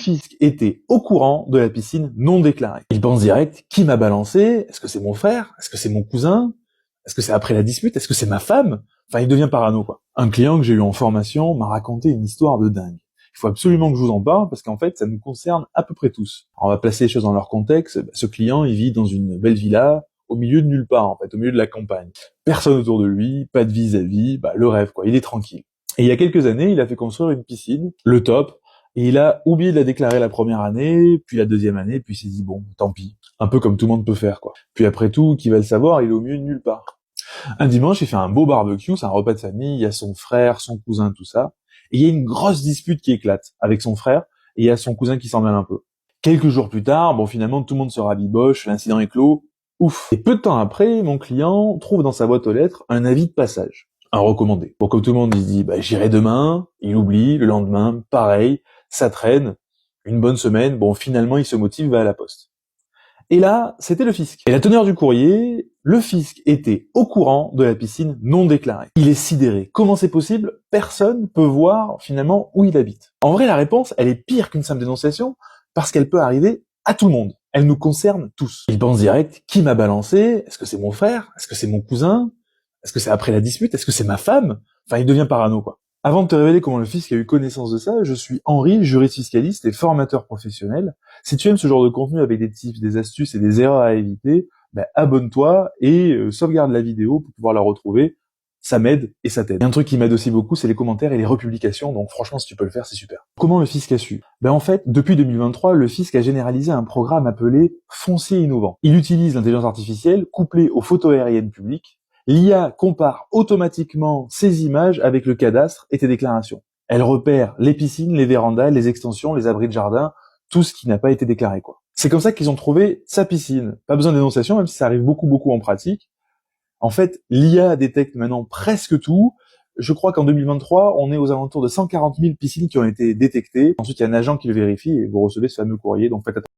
fisc était au courant de la piscine non déclarée. Il pense direct, qui m'a balancé? Est-ce que c'est mon frère? Est-ce que c'est mon cousin? Est-ce que c'est après la dispute? Est-ce que c'est ma femme? Enfin, il devient parano, quoi. Un client que j'ai eu en formation m'a raconté une histoire de dingue. Il faut absolument que je vous en parle parce qu'en fait, ça nous concerne à peu près tous. Alors, on va placer les choses dans leur contexte. Ce client, il vit dans une belle villa au milieu de nulle part, en fait, au milieu de la campagne. Personne autour de lui, pas de vis-à-vis, le rêve, quoi. Il est tranquille. Et il y a quelques années, il a fait construire une piscine, le top, et il a oublié de la déclarer la première année, puis la deuxième année, puis il s'est dit, bon, tant pis. Un peu comme tout le monde peut faire, quoi. Puis après tout, qui va le savoir, il est au milieu de nulle part. Un dimanche, il fait un beau barbecue, c'est un repas de famille, il y a son frère, son cousin, tout ça. Et il y a une grosse dispute qui éclate avec son frère, et il y a son cousin qui s'en mêle un peu. Quelques jours plus tard, finalement, tout le monde se rabiboche, l'incident est clos, ouf. Et peu de temps après, mon client trouve dans sa boîte aux lettres un avis de passage, un recommandé. Bon, comme tout le monde, il se dit, j'irai demain, il oublie, le lendemain, pareil, ça traîne, une bonne semaine, finalement, il se motive, va à la poste. Et là, c'était le fisc. Et la teneur du courrier, le fisc était au courant de la piscine non déclarée. Il est sidéré. Comment c'est possible? Personne peut voir finalement où il habite. En vrai, la réponse, elle est pire qu'une simple dénonciation parce qu'elle peut arriver à tout le monde. Elle nous concerne tous. Il pense direct, qui m'a balancé? Est-ce que c'est mon frère? Est-ce que c'est mon cousin? Est-ce que c'est après la dispute? Est-ce que c'est ma femme? Enfin, il devient parano, quoi. Avant de te révéler comment le fisc a eu connaissance de ça, je suis Henri, juriste fiscaliste et formateur professionnel. Si tu aimes ce genre de contenu avec des tips, des astuces et des erreurs à éviter, abonne-toi et sauvegarde la vidéo pour pouvoir la retrouver. Ça m'aide et ça t'aide. Et un truc qui m'aide aussi beaucoup, c'est les commentaires et les republications, donc franchement, si tu peux le faire, c'est super. Comment le fisc a su? En fait, depuis 2023, le fisc a généralisé un programme appelé Foncier Innovant. Il utilise l'intelligence artificielle couplée aux photos aériennes publiques. L'IA compare automatiquement ces images avec le cadastre et tes déclarations. Elle repère les piscines, les vérandas, les extensions, les abris de jardin, tout ce qui n'a pas été déclaré, quoi. C'est comme ça qu'ils ont trouvé sa piscine. Pas besoin d'énonciation, même si ça arrive beaucoup en pratique. En fait, l'IA détecte maintenant presque tout. Je crois qu'en 2023, on est aux alentours de 140 000 piscines qui ont été détectées. Ensuite, il y a un agent qui le vérifie et vous recevez ce fameux courrier, donc faites attention.